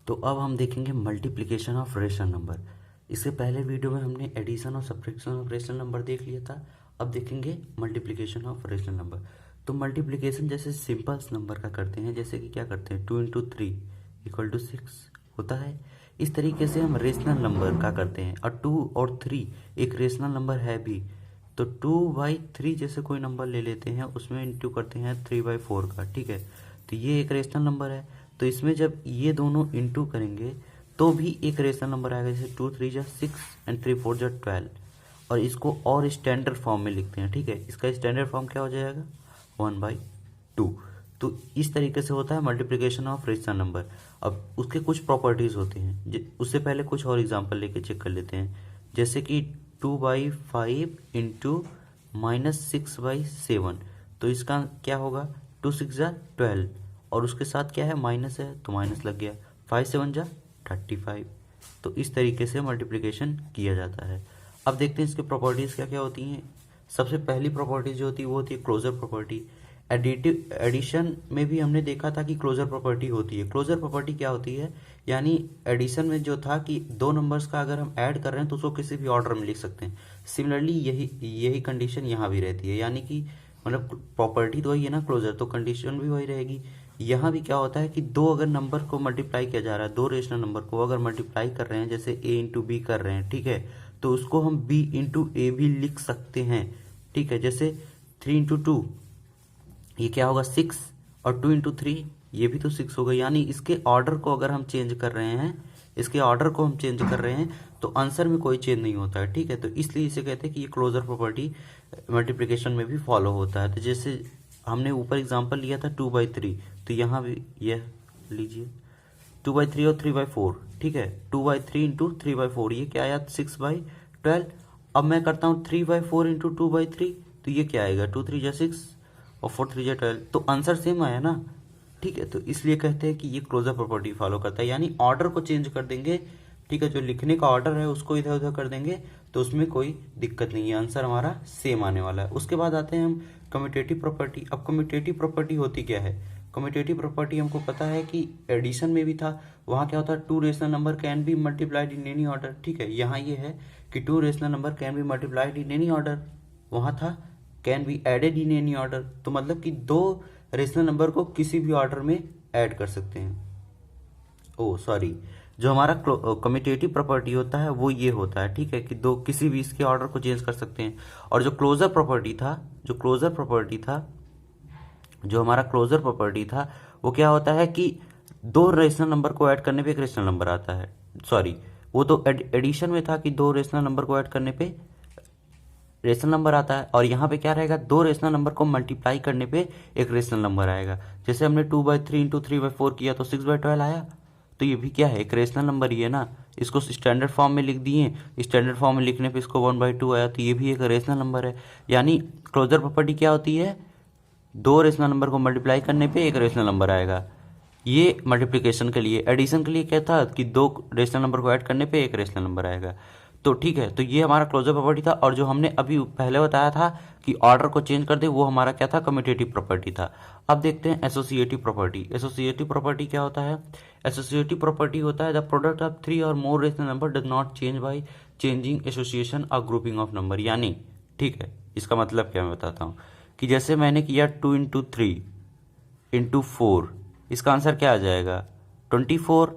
तो अब हम देखेंगे मल्टीप्लिकेशन ऑफ रेशनल नंबर। इससे पहले वीडियो में हमने एडिशन और सब्ट्रैक्शन ऑफ रेशनल नंबर देख लिया था। अब देखेंगे मल्टीप्लिकेशन ऑफ रेशनल नंबर। तो मल्टीप्लिकेशन जैसे सिंपल नंबर का करते हैं, जैसे कि क्या करते हैं 2 इंटू 3 इक्वल टू 6 होता है। इस तरीके से हम रेशनल नंबर का करते हैं, और 2 और 3 एक रेशनल नंबर है भी। तो 2/3 जैसे कोई नंबर ले लेते हैं, उसमें इंटू करते हैं 3/4 का, ठीक है। तो ये एक रेशनल नंबर है। तो इसमें जब ये दोनों इंटू करेंगे तो भी एक रेशनल नंबर आएगा, जैसे 2 3 जा 6 एंड 3 4 जा 12। और इसको और स्टैंडर्ड फॉर्म में लिखते हैं, ठीक है। इसका स्टैंडर्ड फॉर्म क्या हो जाएगा 1/2। तो इस तरीके से होता है मल्टीप्लिकेशन ऑफ रेशनल नंबर। अब उसके कुछ प्रॉपर्टीज होती हैं, उससे पहले कुछ और एग्जांपल लेके चेक कर लेते हैं। जैसे कि 2/5 इंटू -6/7। तो इसका क्या होगा 2 6 जा 12, और उसके साथ क्या है माइनस है तो माइनस लग गया, 5 7 जा 35। तो इस तरीके से मल्टीप्लिकेशन किया जाता है। अब देखते हैं इसके प्रॉपर्टीज़ क्या क्या होती हैं। सबसे पहली प्रॉपर्टी जो होती है वो होती है क्लोजर प्रॉपर्टी। एडिटिव एडिशन में भी हमने देखा था कि क्लोजर प्रॉपर्टी होती है। क्लोजर प्रॉपर्टी क्या होती है, यानी एडिशन में जो था कि दो नंबर्स का अगर हम ऐड कर रहे हैं तो उसको किसी भी ऑर्डर में लिख सकते हैं। सिमिलरली यही कंडीशन यहाँ भी रहती है, यानी कि मतलब प्रॉपर्टी तो वही है ना क्लोजर, तो कंडीशन भी वही रहेगी। यहाँ भी क्या होता है कि दो अगर नंबर को मल्टीप्लाई किया जा रहा है, दो रेशनल नंबर को अगर मल्टीप्लाई कर रहे हैं, जैसे a इंटू बी कर रहे हैं, ठीक है, तो उसको हम b इंटू ए भी लिख सकते हैं, ठीक है। जैसे 3 इंटू 2 ये क्या होगा 6, और 2 इंटू 3 ये भी तो 6 होगा। यानी इसके ऑर्डर को अगर हम चेंज कर रहे हैं, इसके ऑर्डर को हम चेंज कर रहे हैं तो आंसर में कोई चेंज नहीं होता है, ठीक है। तो इसलिए इसे कहते हैं कि ये क्लोजर प्रॉपर्टी मल्टीप्लिकेशन में भी फॉलो होता है। तो जैसे हमने ऊपर एग्जांपल लिया था 2/3, तो यहाँ भी यह लीजिए 2/3 और 3/4, ठीक है। 2/3 इंटू 3/4 ये क्या आया 6/12। अब मैं करता हूँ 3/4 इंटू 2/3, तो ये क्या आएगा 2 3 जा 6 और 4 3 जा 12। तो आंसर सेम आया ना, ठीक है। तो इसलिए कहते हैं कि ये क्लोजर प्रॉपर्टी फॉलो करता है, यानी ऑर्डर को चेंज कर देंगे, ठीक है। जो लिखने का ऑर्डर है उसको इधर उधर कर देंगे तो उसमें कोई दिक्कत नहीं है, आंसर हमारा सेम आने वाला है। उसके बाद आते हैं हम कम्यूटेटिव प्रॉपर्टी। अब कम्यूटेटिव प्रॉपर्टी होती क्या है, कम्यूटेटिव प्रॉपर्टी हमको पता है कि एडिशन में भी था, वहाँ क्या होता है 2 rational number can be multiplied in any order, ठीक है। यहाँ ये है कि 2 rational number can be multiplied in any order, वहाँ था can be added in any order. तो मतलब कि दो रेशनल नंबर को किसी भी ऑर्डर में ऐड कर सकते हैं। ओ सॉरी, जो हमारा कम्यूटेटिव प्रॉपर्टी होता है वो ये होता है, ठीक है, कि दो किसी भी इसके ऑर्डर को चेंज कर सकते हैं। और जो क्लोजर प्रॉपर्टी था, जो हमारा क्लोजर प्रॉपर्टी था वो क्या होता है कि दो रेशनल नंबर को ऐड करने पे एक रेशनल नंबर आता है। सॉरी, वो तो एडिशन में था कि दो रेशनल नंबर को ऐड करने पे रेशनल नंबर आता है, और यहाँ पे क्या रहेगा दो रेशनल नंबर को मल्टीप्लाई करने पे एक रेशनल नंबर आएगा। जैसे हमने 2/3 इंटू 3/4 किया तो 6/12 आया। तो ये भी क्या है एक रेशनल नंबर ही है ना, इसको स्टैंडर्ड फॉर्म में लिख दिए, स्टैंडर्ड फॉर्म में लिखने पे इसको 1/2 आया, तो ये भी एक रेशनल नंबर है। यानी क्लोजर प्रॉपर्टी क्या होती है, दो रेशनल नंबर को मल्टीप्लाई करने पे एक रेशनल नंबर आएगा। ये मल्टीप्लिकेशन के लिए। एडिशन के लिए क्या था कि दो रेशनल नंबर को ऐड करने पे एक रेशनल नंबर आएगा। तो ठीक है, तो ये हमारा क्लोजर प्रॉपर्टी था। और जो हमने अभी पहले बताया था कि ऑर्डर को चेंज कर दे, वो हमारा क्या था कम्यूटेटिव प्रॉपर्टी था। अब देखते हैं एसोसिएटिव प्रॉपर्टी। एसोसिएटिव प्रॉपर्टी क्या होता है, एसोसिएटिव प्रॉपर्टी होता है द प्रोडक्ट ऑफ 3 और more rational number does not change by changing association और ग्रुपिंग ऑफ नंबर। यानी ठीक है, इसका मतलब क्या मैं बताता हूँ कि जैसे मैंने किया 2 इंटू 3 इंटू 4, इसका आंसर क्या आ जाएगा 24,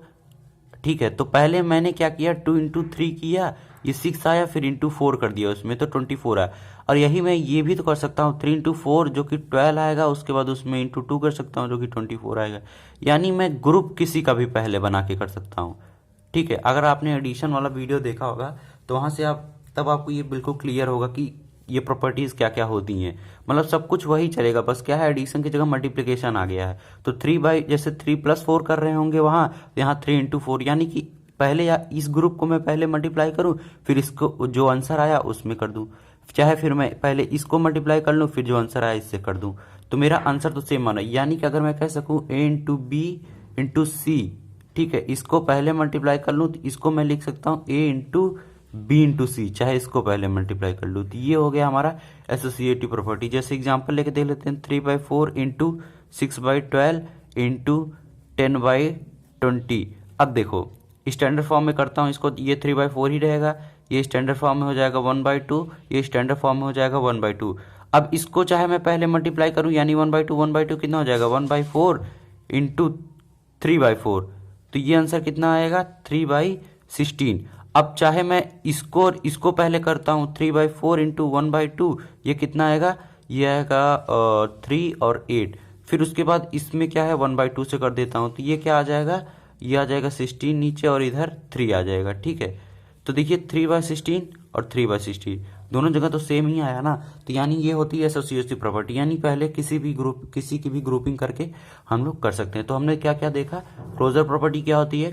ठीक है। तो पहले मैंने क्या किया 2 इंटू 3 किया, ये 6 आया, फिर इंटू 4 कर दिया उसमें तो 24 आया। और यही मैं ये भी तो कर सकता हूँ 3 इंटू 4 जो कि 12 आएगा, उसके बाद उसमें इंटू 2 कर सकता हूँ जो कि 24 आएगा। यानी मैं ग्रुप किसी का भी पहले बना के कर सकता हूँ, ठीक है। अगर आपने एडिशन वाला वीडियो देखा होगा तो वहाँ से तब आपको ये बिल्कुल क्लियर होगा कि ये प्रॉपर्टीज क्या क्या होती हैं। मतलब सब कुछ वही चलेगा, बस क्या है एडिशन की जगह मल्टीप्लिकेशन आ गया है। तो 3 जैसे 3+4 कर रहे होंगे वहाँ, यहाँ 3 इंटू 4, यानी कि पहले या इस ग्रुप को मैं पहले मल्टीप्लाई करूँ, फिर इसको जो आंसर आया उसमें कर दूँ, चाहे फिर मैं पहले इसको मल्टीप्लाई कर लूँ, फिर जो आंसर आया इससे कर दूँ, तो मेरा आंसर तो सेम आना। यानी कि अगर मैं कह सकूँ a इंटू बी इंटू सी, ठीक है, इसको पहले मल्टीप्लाई कर लूँ तो इसको मैं लिख सकता हूँ a इंटू बी इंटू सी, चाहे इसको पहले मल्टीप्लाई कर लूँ। तो ये हो गया हमारा एसोसिएटिव प्रॉपर्टी। जैसे एग्जांपल लेके देख लेते हैं 3/4 इंटू 6/12 इंटू 10/20। अब देखो स्टैंडर्ड फॉर्म में करता हूँ इसको, ये 3/4 ही रहेगा, ये स्टैंडर्ड फॉर्म में हो जाएगा 1/2, ये स्टैंडर्ड फॉर्म में हो जाएगा 1/2। अब इसको चाहे मैं पहले मल्टीप्लाई करूँ, यानी 1/2 कितना हो जाएगा 1/4 इंटू 3/4, तो ये आंसर कितना आएगा 3/16। अब चाहे मैं इसको और इसको पहले करता हूँ 3/4 इंटू 1/2, ये कितना आएगा, ये आएगा 3 और 8। फिर उसके बाद इसमें क्या है 1/2 से कर देता हूँ, तो ये क्या आ जाएगा, ये आ जाएगा 16 नीचे और इधर 3 आ जाएगा। ठीक है, तो देखिए 3/16 और 3/16 दोनों जगह तो सेम ही आया ना, तो यानी ये होती है एसोसिएटिव प्रॉपर्टी, यानी पहले किसी की भी ग्रुपिंग करके हम लोग कर सकते हैं। तो हमने क्या क्या देखा, क्लोजर प्रॉपर्टी क्या होती है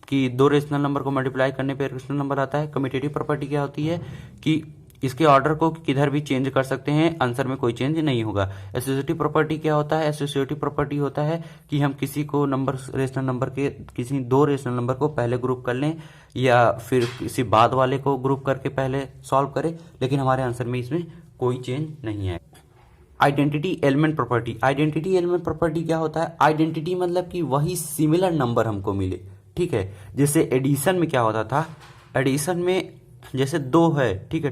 कि दो रेशनल नंबर को मल्टीप्लाई करने पे रेशनल नंबर आता है। कम्यूटेटिव प्रॉपर्टी क्या होती है कि इसके ऑर्डर को किधर भी चेंज कर सकते हैं, आंसर में कोई चेंज नहीं होगा। एसोसिएटिव प्रॉपर्टी क्या होता है, एसोसिएटिव प्रॉपर्टी होता है कि हम किसी को नंबर रेशनल नंबर के किसी दो रेशनल नंबर को पहले ग्रुप कर लें या फिर किसी बाद वाले को ग्रुप करके पहले सॉल्व करें, लेकिन हमारे आंसर में इसमें कोई चेंज नहीं है। Identity element property, identity element property क्या होता है, आइडेंटिटी मतलब कि वही सिमिलर नंबर हमको मिले। ठीक है, जैसे एडिशन में क्या होता था, एडिशन में जैसे 2 है, ठीक है,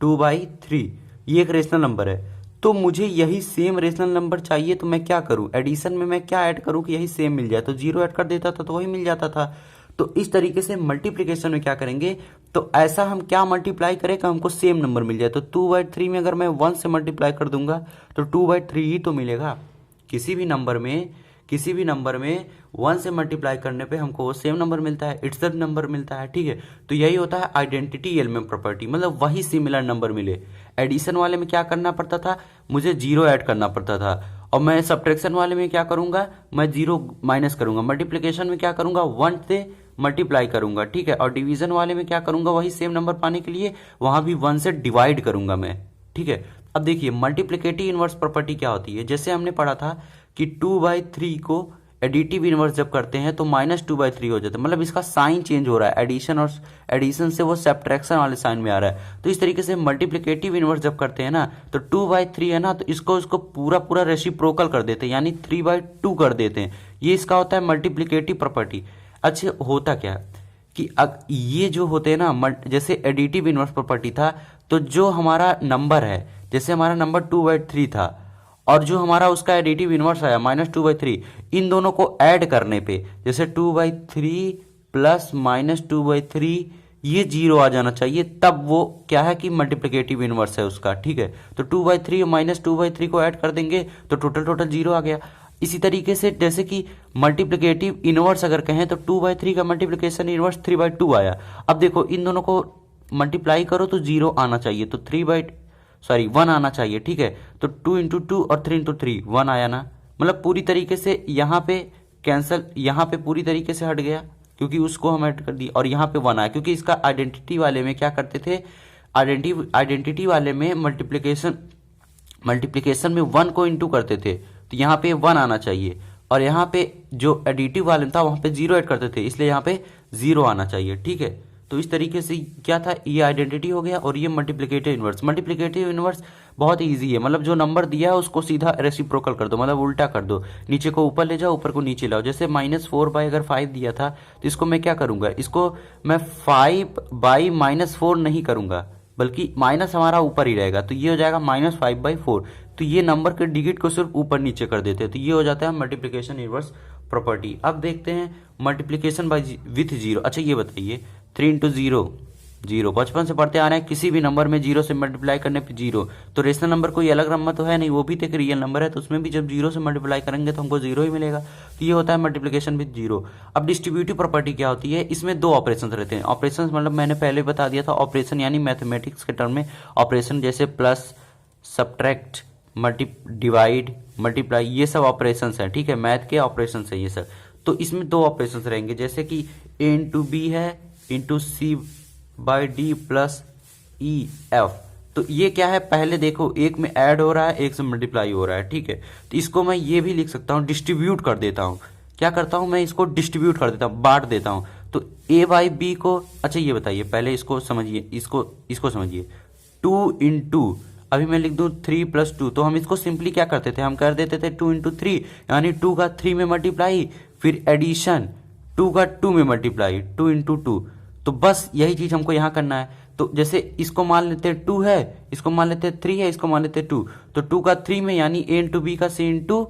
2/3 ये एक रेशनल नंबर है, तो मुझे यही सेम रेशनल नंबर चाहिए, तो मैं क्या करूं, एडिशन में मैं क्या ऐड करूं कि यही सेम मिल जाए, तो 0 ऐड कर देता था तो वही मिल जाता था। तो इस तरीके से मल्टीप्लिकेशन में क्या करेंगे, तो ऐसा हम क्या मल्टीप्लाई करें कि हमको सेम नंबर मिल जाए। तो 2/3 में अगर मैं 1 से मल्टीप्लाई कर दूंगा तो 2/3 ही तो मिलेगा। किसी भी नंबर में 1 से मल्टीप्लाई करने पे हमको वो सेम नंबर मिलता है, इट्स द नंबर मिलता है। ठीक है, तो यही होता है आइडेंटिटी एलिमेंट प्रॉपर्टी, मतलब वही सिमिलर नंबर मिले। एडिशन वाले में क्या करना पड़ता था, मुझे 0 ऐड करना पड़ता था, और मैं सब्ट्रैक्शन वाले में क्या करूंगा, मैं 0 माइनस करूंगा। मल्टीप्लिकेशन में क्या करूंगा, 1 से मल्टीप्लाई करूंगा। ठीक है, और डिवीजन वाले में क्या करूंगा, वही सेम नंबर पाने के लिए वहां भी 1 से डिवाइड करूंगा मैं। ठीक है, अब देखिए मल्टीप्लिकेटिव इनवर्स प्रॉपर्टी क्या होती है, जैसे हमने पढ़ा था कि 2/3 को एडिटिव इनवर्स जब करते हैं तो -2/3 हो जाता है, मतलब इसका साइन चेंज हो रहा है, एडिशन और एडिशन से वो सब्ट्रैक्शन वाले साइन में आ रहा है। तो इस तरीके से मल्टीप्लिकेटिव इनवर्स जब करते हैं ना, तो 2/3 है ना, तो इसको पूरा रेसिप्रोकल कर देते हैं, यानी 3/2 कर देते हैं। ये इसका होता है मल्टीप्लिकेटिव प्रॉपर्टी। अच्छा, होता क्या कि ये जो होते हैं ना, जैसे एडिटिव इनवर्स प्रॉपर्टी था, तो जो हमारा नंबर है, जैसे हमारा नंबर 2/3 था और जो हमारा उसका एडिटिव इनवर्स आया -2/3, इन दोनों को ऐड करने पे जैसे 2/3 प्लस -2/3 ये 0 आ जाना चाहिए, तब वो क्या है कि मल्टीप्लिकेटिव इनवर्स है उसका। ठीक है, तो 2/3 और -2/3 को ऐड कर देंगे तो टोटल 0 आ गया। इसी तरीके से जैसे कि मल्टीप्लिकेटिव इनवर्स अगर कहें तो 2/3 का मल्टीप्लिकेशन इनवर्स 3/2 आया। अब देखो इन दोनों को मल्टीप्लाई करो तो 0 आना चाहिए, तो 1 आना चाहिए। ठीक है, तो 2 × 2 और 3 × 3 1 आया ना, मतलब पूरी तरीके से यहाँ पे कैंसल, यहाँ पे पूरी तरीके से हट गया क्योंकि उसको हम ऐड कर दिए, और यहाँ पे 1 आया क्योंकि इसका आइडेंटिटी वाले में क्या करते थे, आइडेंटिटी वाले में मल्टीप्लिकेशन में 1 को इंटू करते थे, तो यहाँ पे 1 आना चाहिए, और यहाँ पे जो एडिटिव वाले में था वहाँ पे 0 ऐड करते थे, इसलिए यहाँ पे 0 आना चाहिए। ठीक है, तो इस तरीके से क्या था, ये आइडेंटिटी हो गया और ये मल्टीप्लिकेटिव इनवर्स। मल्टीप्लिकेटिव इनवर्स बहुत इजी है, मतलब जो नंबर दिया है उसको सीधा रेसिप्रोकल कर दो, मतलब उल्टा कर दो, नीचे को ऊपर ले जाओ, ऊपर को नीचे लाओ। जैसे -4 अगर 5 दिया था तो इसको मैं क्या करूंगा, इसको मैं 5/-4 नहीं करूंगा, बल्कि माइनस हमारा ऊपर ही रहेगा, तो ये हो जाएगा -5/4। तो ये नंबर के डिजिट को सिर्फ ऊपर नीचे कर देते हैं, तो ये हो जाता है मल्टीप्लिकेशन इनवर्स प्रॉपर्टी। अब देखते हैं मल्टीप्लिकेशन बाय विथ 0। अच्छा ये बताइए 3 × 0 0, बचपन से पढ़ते आ रहे हैं, किसी भी नंबर में 0 से मल्टीप्लाई करने पे 0, तो रेशनल नंबर कोई अलग नंबर तो है नहीं, वो भी तो एक रियल नंबर है, तो उसमें भी जब 0 से मल्टीप्लाई करेंगे तो हमको 0 ही मिलेगा। तो ये होता है मल्टीप्लिकेशन विद 0। अब डिस्ट्रीब्यूटिव प्रॉपर्टी क्या होती है, इसमें 2 ऑपरेशन रहते हैं। ऑपरेशन मतलब मैंने पहले बता दिया था, ऑपरेशन यानी मैथमेटिक्स के टर्म में ऑपरेशन, जैसे प्लस, सब्ट्रैक्ट, डिवाइड, मल्टीप्लाई, ये सब ऑपरेशन है। ठीक है, मैथ के ऑपरेशन है ये सब। तो इसमें 2 ऑपरेशन रहेंगे, जैसे कि A × B है इंटू C/D प्लस EF। तो ये क्या है, पहले देखो एक में ऐड हो रहा है, एक से मल्टीप्लाई हो रहा है। ठीक है, तो इसको मैं ये भी लिख सकता हूँ, डिस्ट्रीब्यूट कर देता हूँ। क्या करता हूँ मैं, इसको डिस्ट्रीब्यूट कर देता हूँ, बांट देता हूँ। तो A/B को, अच्छा ये बताइए पहले इसको समझिए, इसको समझिए। 2 × अभी मैं लिख दूं 3 + 2, तो हम इसको सिंपली क्या करते थे, हम कर देते थे 2 × 3, यानी 2 का 3 में मल्टीप्लाई, फिर एडिशन टू का टू में मल्टीप्लाई, 2 × 2, तो बस यही चीज हमको यहाँ करना है। तो जैसे इसको मान लेते हैं 2 है, इसको मान लेते हैं 3 है, इसको मान लेते हैं 2, तो 2 का 3 में यानी a × b का c ×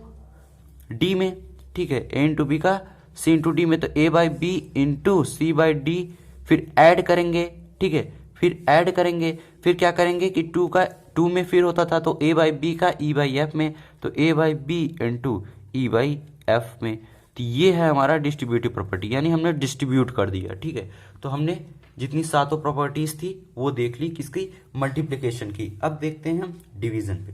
d में, ठीक है, a × b का c × d में, तो a/b × c/d, फिर ऐड करेंगे, ठीक है, फिर ऐड करेंगे, फिर क्या करेंगे कि 2 का 2 में फिर होता था तो a/b का e/f में, तो a/b × e/f में। तो ये है हमारा डिस्ट्रीब्यूटिव प्रॉपर्टी, यानी हमने डिस्ट्रीब्यूट कर दिया, ठीक है। तो हमने जितनी सातों प्रॉपर्टीज थी वो देख ली, किसकी, मल्टीप्लिकेशन की। अब देखते हैं हम डिवीजन पे।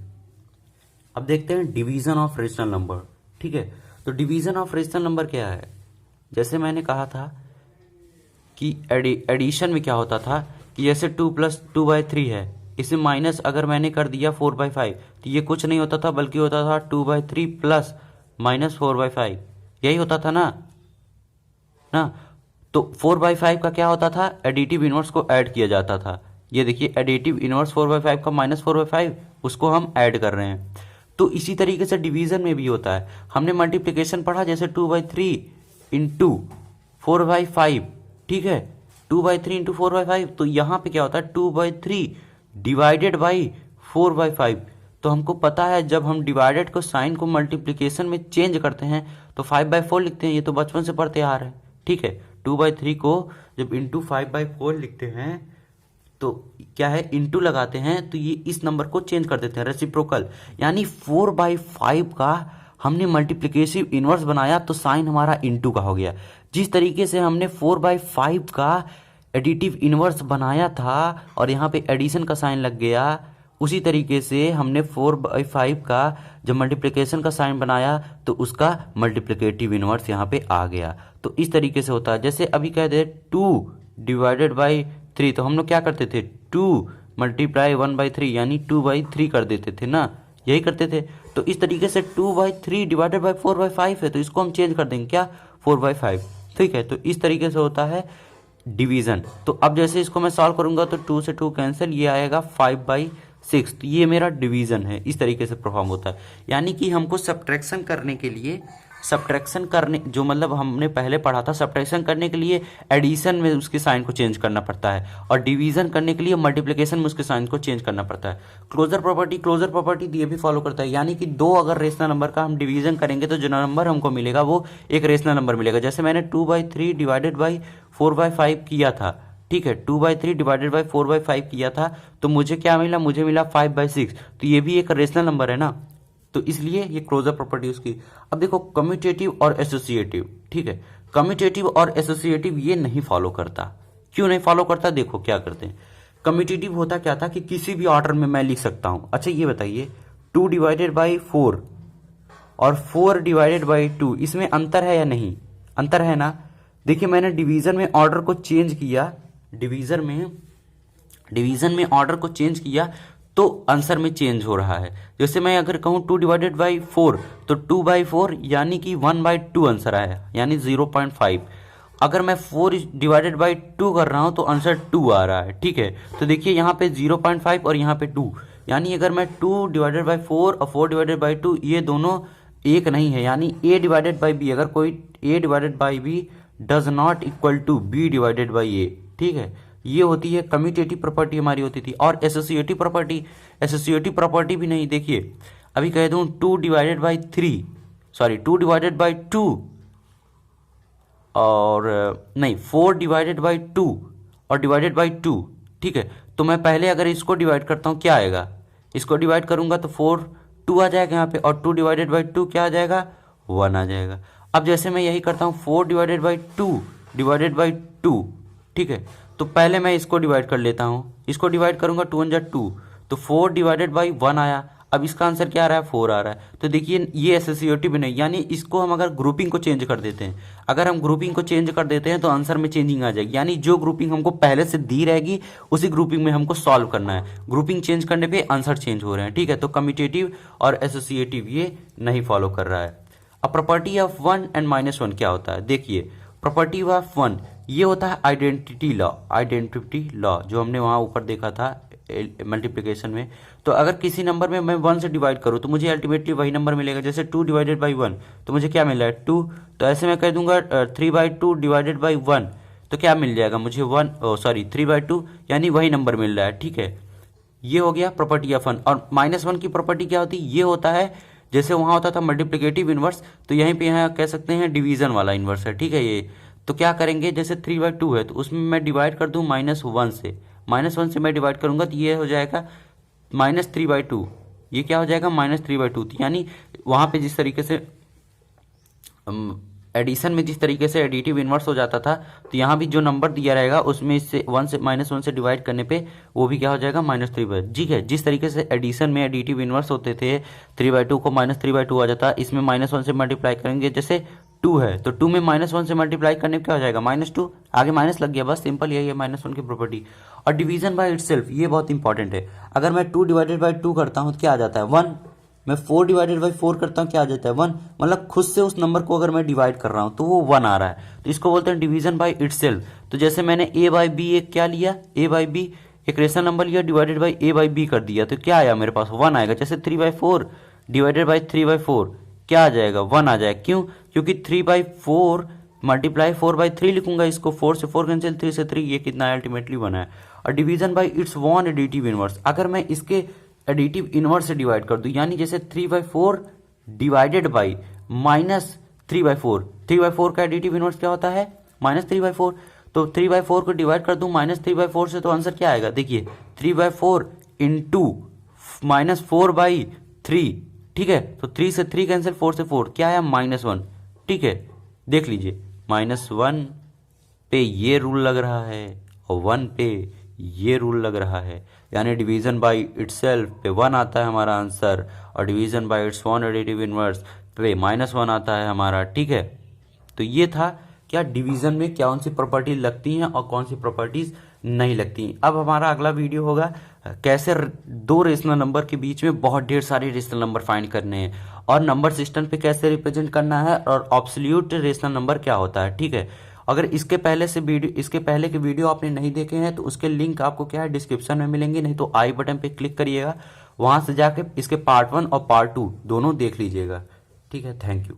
अब देखते हैं डिवीजन ऑफ रेशनल नंबर, ठीक है। तो डिवीजन ऑफ रेशनल नंबर क्या है, जैसे मैंने कहा था कि एडिशन में क्या होता था कि जैसे 2 + 2/3 है, इसे माइनस अगर मैंने कर दिया 4/5, तो ये कुछ नहीं होता था बल्कि होता था 2/3 प्लस माइनस 4/5, यही होता था ना। तो 4/5 का क्या होता था, एडिटिव इनवर्स को ऐड किया जाता था। ये देखिए एडिटिव इनवर्स 4/5 का माइनस 4/5, उसको हम ऐड कर रहे हैं। तो इसी तरीके से डिवीजन में भी होता है। हमने मल्टीप्लिकेशन पढ़ा जैसे 2/3 × 4/5, ठीक है, 2/3 × 4/5, तो यहाँ पे क्या होता है 2/3 डिवाइडेड बाई 4/5। तो हमको पता है जब हम डिवाइडेड को साइन को मल्टीप्लिकेशन में चेंज करते हैं तो 5/4 लिखते हैं, ये तो बचपन से पढ़ते आ रहे हैं, ठीक है। 2/3 को जब इंटू 5/4 लिखते हैं तो क्या है, इंटू लगाते हैं तो ये इस नंबर को चेंज कर देते हैं, रेसिप्रोकल, यानी 4/5 का हमने मल्टीप्लिकेटिव इनवर्स बनाया तो साइन हमारा इंटू का हो गया। जिस तरीके से हमने 4/5 का एडिटिव इनवर्स बनाया था और यहाँ पे एडिशन का साइन लग गया, उसी तरीके से हमने 4/5 का जब मल्टीप्लिकेशन का साइन बनाया तो उसका मल्टीप्लिकेटिव इनवर्स यहाँ पे आ गया। तो इस तरीके से होता है। जैसे अभी कह दे 2 डिवाइडेड बाई 3, तो हम लोग क्या करते थे 2 × 1/3 यानी 2/3 कर देते थे ना, यही करते थे। तो इस तरीके से 2/3 डिवाइडेड बाई 4/5 है, तो इसको हम चेंज कर देंगे क्या, 4/5, ठीक है। तो इस तरीके से होता है डिवीजन। तो अब जैसे इसको मैं सॉल्व करूंगा तो 2 से 2 कैंसिल, ये आएगा 5/6, तो ये मेरा डिवीजन है। इस तरीके से परफॉर्म होता है, यानी कि हमको सब्ट्रैक्शन करने के लिए, सब्ट्रैक्शन करने जो मतलब हमने पहले पढ़ा था, सब्ट्रैक्शन करने के लिए एडिशन में उसके साइन को चेंज करना पड़ता है और डिवीजन करने के लिए मल्टीप्लिकेशन में उसके साइन को चेंज करना पड़ता है। क्लोजर प्रॉपर्टी ये भी फॉलो करता है, यानी कि दो अगर रेशनल नंबर का हम डिवीजन करेंगे तो जो नंबर हमको मिलेगा वो एक रेशनल नंबर मिलेगा। जैसे मैंने 2/3 डिवाइडेड बाई 4/5 किया था, ठीक है, 2/3 डिवाइडेड बाई 4/5 किया था, तो मुझे क्या मिला, मुझे मिला 5/6, तो ये भी एक रेशनल नंबर है ना, तो इसलिए ये क्लोजर प्रॉपर्टी उसकी। अब देखो कम्यूटेटिव और एसोसिएटिव, ठीक है, कम्यूटेटिव और एसोसिएटिव ये नहीं फॉलो करता। क्यों नहीं फॉलो करता, देखो क्या करते हैं। कम्यूटेटिव होता क्या था कि किसी भी ऑर्डर में मैं लिख सकता हूं। अच्छा ये बताइए 2 डिवाइडेड बाई 4 और 4 डिवाइडेड बाई 2, इसमें अंतर है या नहीं, अंतर है ना। देखिए मैंने डिवीजन में ऑर्डर को चेंज किया, डिवीजन में ऑर्डर को चेंज किया तो आंसर में चेंज हो रहा है। जैसे मैं अगर कहूं 2 डिवाइडेड बाई 4 तो 2/4 यानी कि 1/2 आंसर आया, यानी 0.5। अगर मैं 4 डिवाइडेड बाई 2 कर रहा हूं तो आंसर 2 आ रहा है, ठीक है। तो देखिए यहाँ पे 0.5 और यहाँ पे 2, यानी अगर मैं 2 डिवाइडेड बाई 4 और 4 डिवाइडेड बाई 2 ये दोनों एक नहीं है, यानी a डिवाइडेड बाई b, अगर कोई a divided by b does not equal to b divided by a, ठीक है। ये होती है कम्यूटेटिव प्रॉपर्टी हमारी होती थी। और एसोसिएटिव प्रॉपर्टी भी नहीं। देखिए अभी कह दूं 2 डिवाइडेड बाई 2 और नहीं 4 डिवाइडेड बाई 2 और डिवाइडेड बाई 2, ठीक है। तो मैं पहले अगर इसको डिवाइड करता हूं क्या आएगा, इसको डिवाइड करूंगा तो 2 आ जाएगा यहाँ पे, और 2 डिवाइडेड बाई 2 क्या आ जाएगा, 1 आ जाएगा। अब जैसे मैं यही करता हूँ 4 डिवाइडेड बाई 2 डिवाइडेड बाई 2, ठीक है। तो पहले मैं इसको डिवाइड कर लेता हूं, इसको डिवाइड करूंगा 2 × 2, तो 4 डिवाइडेड बाई 1 आया। अब इसका आंसर क्या आ रहा है, 4 आ रहा है। तो देखिए ये एसोसिएटिव नहीं, यानी इसको हम अगर ग्रुपिंग को चेंज कर देते हैं, अगर हम ग्रुपिंग को चेंज कर देते हैं तो आंसर में चेंजिंग आ जाएगी, यानी जो ग्रुपिंग हमको पहले से दी रहेगी उसी ग्रुपिंग में हमको सॉल्व करना है। ग्रुपिंग चेंज करने पे आंसर चेंज हो रहे हैं, ठीक है। तो कम्यूटेटिव और एसोसिएटिव ये नहीं फॉलो कर रहा है। अब प्रॉपर्टी ऑफ 1 एंड -1 क्या होता है, देखिए प्रॉपर्टी ऑफ 1 ये होता है आइडेंटिटी लॉ, जो हमने वहां ऊपर देखा था मल्टीप्लिकेशन में। तो अगर किसी नंबर में मैं 1 से डिवाइड करूँ तो मुझे अल्टीमेटली वही नंबर मिलेगा। जैसे 2 डिवाइडेड बाई 1 तो मुझे क्या मिल रहा है 2, तो ऐसे मैं कह दूंगा 3/2 डिवाइडेड बाई 1 तो क्या मिल जाएगा मुझे 3/2 यानी वही नंबर मिल रहा है। ठीक है, ये हो गया प्रॉपर्टी ऑफ 1। और -1 की प्रॉपर्टी क्या होती है, ये होता है जैसे वहां होता था मल्टीप्लिकेटिव इनवर्स, तो यहीं पे यहाँ कह सकते हैं डिवीजन वाला इनवर्स है। ठीक है, ये तो क्या करेंगे, जैसे 3/2 है तो उसमें मैं डिवाइड कर दूं -1 से, -1 से मैं डिवाइड करूंगा तो ये हो जाएगा -3/2। ये क्या हो जाएगा -3/2, यानी वहां पे जिस तरीके से एडिशन में जिस तरीके से एडिटिव इनवर्स हो जाता था, तो यहाँ भी जो नंबर दिया रहेगा उसमें इससे -1 से डिवाइड करने पे वो भी क्या हो जाएगा -3/2। ठीक है, जिस तरीके से एडिशन में एडिटिव इनवर्स होते थे 3/2 को -3/2 आ जाता, इसमें -1 से मल्टीप्लाई करेंगे। जैसे 2 है तो 2 में -1 से मल्टीप्लाई करने पे क्या हो जाएगा -2, आगे माइनस लग गया, बस सिंपल यही है -1 की प्रॉपर्टी। और डिवीजन बाय इटसेल्फ ये बहुत इंपॉर्टेंट है। अगर मैं 2 डिवाइडेड बाई 2 करता हूँ तो क्या आ जाता है 1, मैं 4 डिवाइडेड बाई 4 करता हूँ क्या आ जाता है 1, मतलब खुद से उस नंबर को अगर मैं डिवाइड कर रहा हूँ तो वो 1 आ रहा है, तो इसको बोलते हैं डिवीजन बाय इटसेल्फ। तो जैसे मैंने a बाई बी एक क्या लिया, a बाई बी एक रेशनल नंबर लिया, divided by a by b कर दिया, तो क्या आया मेरे पास 1 आएगा। जैसे 3/4 डिवाइडेड बाई 3/4 क्या आ जाएगा 1 आ जाएगा। क्यों, क्योंकि 3/4 मल्टीप्लाई 4/3 लिखूंगा, इसको 4 से 4 कैंसिल, 3 से 3, ये कितना अल्टीमेटली 1 है। और division by its one additive inverse, अगर मैं इसके एडिटिव इनवर्स से डिवाइड कर दूं, यानी जैसे 3/4 डिवाइडेड बाई -3/4, 3/4 का एडिटिव इनवर्स क्या होता है -3/4, तो 3/4 को डिवाइड कर दूं -3/4 से, तो आंसर क्या आएगा देखिए 3/4 इंटू -4/3। ठीक है, तो 3 से 3 कैंसिल, 4 से 4 क्या आया -1। ठीक है, देख लीजिए -1 पे ये रूल लग रहा है और 1 पे ये रूल लग रहा है, यानी डिवीजन बाय इटसेल्फ पे 1 आता है हमारा आंसर, और division bye it's one additive inverse पे -1 आता है हमारा। ठीक है, तो ये था क्या डिवीजन में कौन सी प्रॉपर्टी लगती हैं और कौन सी प्रॉपर्टीज नहीं लगती। अब हमारा अगला वीडियो होगा कैसे दो रेशनल नंबर के बीच में बहुत ढेर सारे रेशनल नंबर फाइंड करने हैं, और नंबर सिस्टम पे कैसे रिप्रेजेंट करना है, और ऑब्सोल्यूट रेशनल नंबर क्या होता है। ठीक है, अगर इसके पहले के वीडियो आपने नहीं देखे हैं तो उसके लिंक आपको क्या है डिस्क्रिप्शन में मिलेंगे, नहीं तो आई बटन पे क्लिक करिएगा, वहां से जाके इसके पार्ट 1 और पार्ट 2 दोनों देख लीजिएगा। ठीक है, थैंक यू।